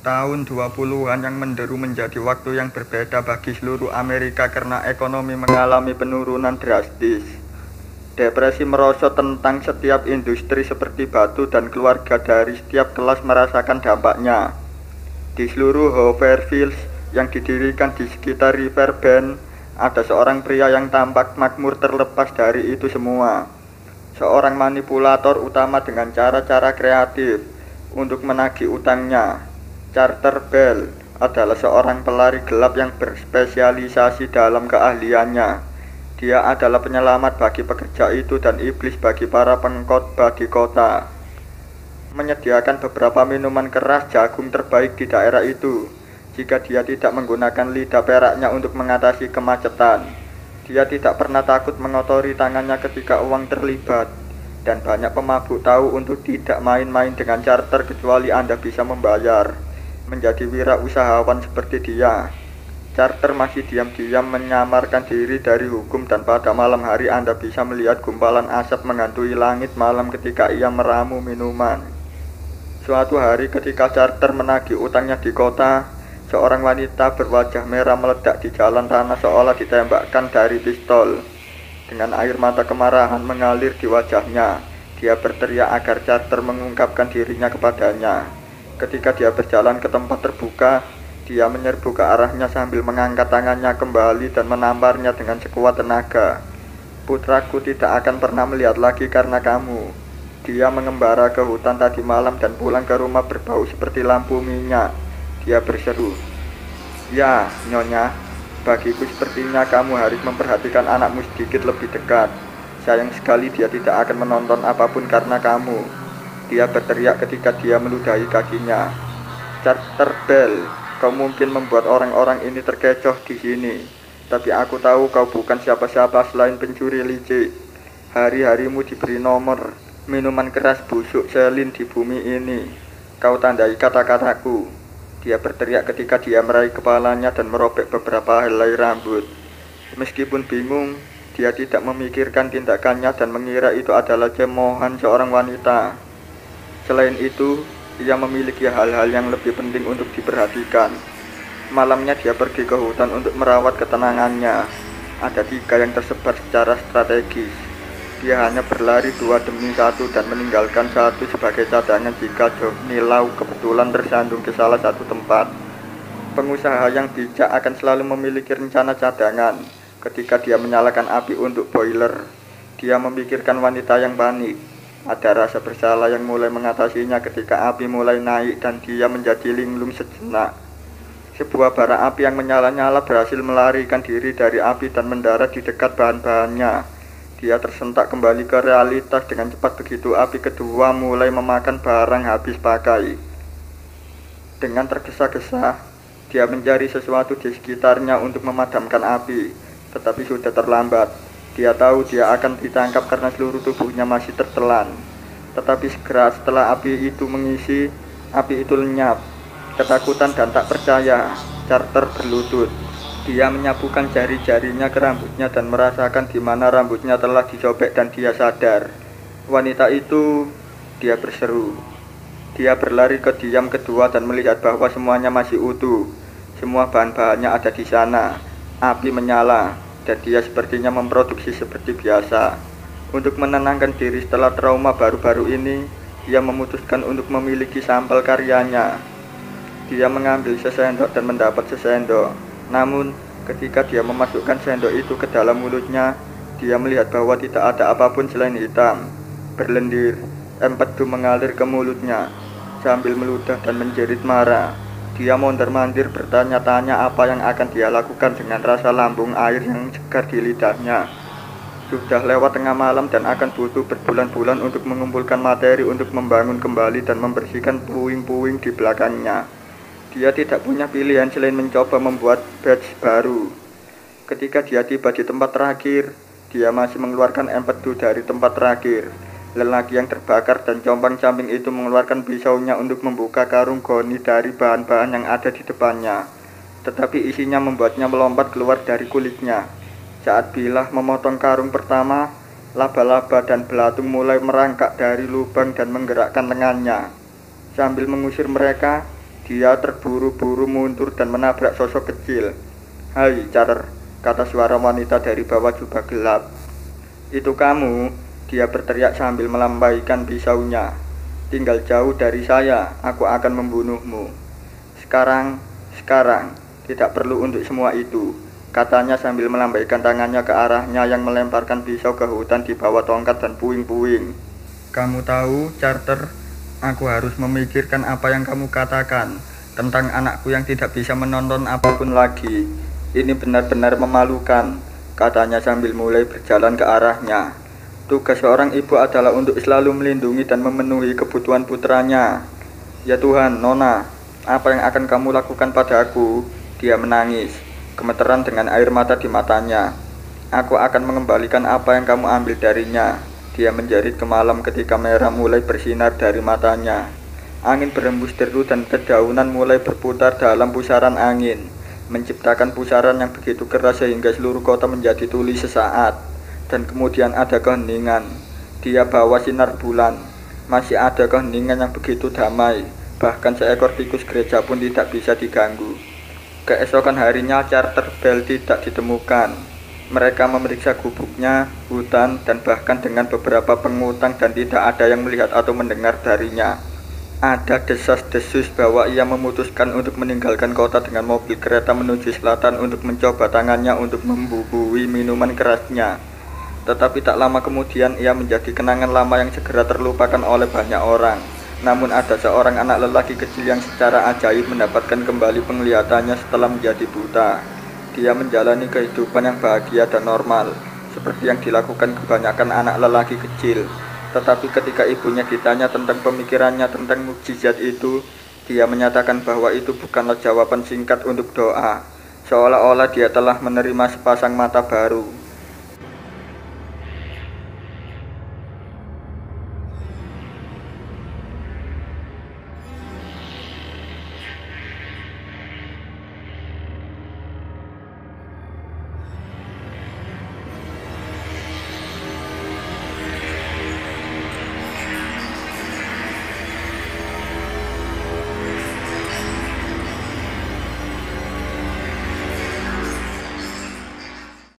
Tahun 20-an yang menderu menjadi waktu yang berbeda bagi seluruh Amerika karena ekonomi mengalami penurunan drastis. Depresi merosot tentang setiap industri seperti batu dan keluarga dari setiap kelas merasakan dampaknya. Di seluruh Hooverville yang didirikan di sekitar River Bend, ada seorang pria yang tampak makmur terlepas dari itu semua. Seorang manipulator utama dengan cara-cara kreatif untuk menagih utangnya. Carter Bell adalah seorang pelari gelap yang berspesialisasi dalam keahliannya. Dia adalah penyelamat bagi pekerja itu dan iblis bagi para pengkhotbah di kota. Menyediakan beberapa minuman keras jagung terbaik di daerah itu. Jika dia tidak menggunakan lidah peraknya untuk mengatasi kemacetan, dia tidak pernah takut mengotori tangannya ketika uang terlibat. Dan banyak pemabuk tahu untuk tidak main-main dengan Carter kecuali Anda bisa membayar. Menjadi wirausahawan seperti dia, Carter masih diam-diam menyamarkan diri dari hukum, dan pada malam hari Anda bisa melihat gumpalan asap menghantui langit malam ketika ia meramu minuman. Suatu hari ketika Carter menagih utangnya di kota, seorang wanita berwajah merah meledak di jalan tanah seolah ditembakkan dari pistol. Dengan air mata kemarahan mengalir di wajahnya, dia berteriak agar Carter mengungkapkan dirinya kepadanya. Ketika dia berjalan ke tempat terbuka, dia menyerbu ke arahnya sambil mengangkat tangannya kembali dan menamparnya dengan sekuat tenaga. Putraku tidak akan pernah melihat lagi karena kamu. Dia mengembara ke hutan tadi malam dan pulang ke rumah berbau seperti lampu minyak. Dia berseru, "Ya, Nyonya, bagiku sepertinya kamu harus memperhatikan anakmu sedikit lebih dekat. Sayang sekali dia tidak akan menonton apapun karena kamu." Dia berteriak ketika dia meludahi kakinya. "Carter Bell, kau mungkin membuat orang-orang ini terkecoh di sini. Tapi aku tahu kau bukan siapa-siapa selain pencuri licik. Hari-harimu diberi nomor minuman keras busuk selin di bumi ini. Kau tandai kata-kataku." Dia berteriak ketika dia meraih kepalanya dan merobek beberapa helai rambut. Meskipun bingung, dia tidak memikirkan tindakannya dan mengira itu adalah cemoohan seorang wanita. Selain itu, ia memiliki hal-hal yang lebih penting untuk diperhatikan. Malamnya dia pergi ke hutan untuk merawat ketenangannya. Ada 3 yang tersebar secara strategis. Dia hanya berlari 2 demi 1 dan meninggalkan 1 sebagai cadangan jika Johnny Law kebetulan tersandung ke salah satu tempat. Pengusaha yang bijak akan selalu memiliki rencana cadangan. Ketika dia menyalakan api untuk boiler, dia memikirkan wanita yang panik. Ada rasa bersalah yang mulai mengatasinya ketika api mulai naik dan dia menjadi linglung sejenak. Sebuah bara api yang menyala-nyala berhasil melarikan diri dari api dan mendarat di dekat bahan-bahannya. Dia tersentak kembali ke realitas dengan cepat begitu api kedua mulai memakan barang habis pakai. Dengan tergesa-gesa, dia mencari sesuatu di sekitarnya untuk memadamkan api, tetapi sudah terlambat. Dia tahu dia akan ditangkap karena seluruh tubuhnya masih tertelan. Tetapi segera setelah api itu mengisi, api itu lenyap. Ketakutan dan tak percaya, Carter berlutut. Dia menyapukan jari-jarinya ke rambutnya dan merasakan di mana rambutnya telah disobek dan dia sadar. "Wanita itu," dia berseru. Dia berlari ke diam kedua dan melihat bahwa semuanya masih utuh. Semua bahan-bahannya ada di sana. Api menyala dan dia sepertinya memproduksi seperti biasa. Untuk menenangkan diri setelah trauma baru-baru ini, dia memutuskan untuk memiliki sampel karyanya. Dia mengambil sesendok dan mendapat sesendok. Namun, ketika dia memasukkan sendok itu ke dalam mulutnya, dia melihat bahwa tidak ada apapun selain hitam. Berlendir, empedu mengalir ke mulutnya. Sambil meludah dan menjerit marah, dia mondar-mandir bertanya-tanya apa yang akan dia lakukan dengan rasa lambung air yang segar di lidahnya. Sudah lewat tengah malam dan akan butuh berbulan-bulan untuk mengumpulkan materi untuk membangun kembali dan membersihkan puing-puing di belakangnya. Dia tidak punya pilihan selain mencoba membuat badge baru. Ketika dia tiba di tempat terakhir, dia masih mengeluarkan empedu dari tempat terakhir. Lelaki yang terbakar dan compang-camping itu mengeluarkan pisaunya untuk membuka karung goni dari bahan-bahan yang ada di depannya. Tetapi isinya membuatnya melompat keluar dari kulitnya. Saat bilah memotong karung pertama, laba-laba dan belatung mulai merangkak dari lubang dan menggerakkan lengannya. Sambil mengusir mereka, Dia terburu-buru mundur dan menabrak sosok kecil. "Hai, Charter," kata suara wanita dari bawah jubah gelap. "Itu kamu?" Dia berteriak sambil melambaikan pisaunya. "Tinggal jauh dari saya, aku akan membunuhmu. Sekarang, tidak perlu untuk semua itu," katanya sambil melambaikan tangannya ke arahnya yang melemparkan pisau ke hutan di bawah tongkat dan puing-puing. "Kamu tahu, Charter, aku harus memikirkan apa yang kamu katakan tentang anakku yang tidak bisa menonton apapun lagi. Ini benar-benar memalukan," katanya sambil mulai berjalan ke arahnya. "Tugas seorang ibu adalah untuk selalu melindungi dan memenuhi kebutuhan putranya. Ya Tuhan, Nona, apa yang akan kamu lakukan padaku?" Dia menangis, gemeteran dengan air mata di matanya. "Aku akan mengembalikan apa yang kamu ambil darinya." Dia menjerit ke malam ketika merah mulai bersinar dari matanya. Angin berembus deru dan dedaunan mulai berputar dalam pusaran angin, menciptakan pusaran yang begitu keras sehingga seluruh kota menjadi tuli sesaat. Dan kemudian ada keheningan. Dia bawa sinar bulan. Masih ada keheningan yang begitu damai. Bahkan seekor tikus gereja pun tidak bisa diganggu. Keesokan harinya Charter Bell tidak ditemukan. Mereka memeriksa gubuknya, hutan, dan bahkan dengan beberapa pengutang dan tidak ada yang melihat atau mendengar darinya. Ada desas-desus bahwa ia memutuskan untuk meninggalkan kota dengan mobil kereta menuju selatan untuk mencoba tangannya untuk membubuhi minuman kerasnya. Tetapi tak lama kemudian ia menjadi kenangan lama yang segera terlupakan oleh banyak orang. Namun ada seorang anak lelaki kecil yang secara ajaib mendapatkan kembali penglihatannya setelah menjadi buta. Dia menjalani kehidupan yang bahagia dan normal, seperti yang dilakukan kebanyakan anak lelaki kecil. Tetapi ketika ibunya ditanya tentang pemikirannya tentang mukjizat itu, dia menyatakan bahwa itu bukanlah jawaban singkat untuk doa, seolah-olah dia telah menerima sepasang mata baru.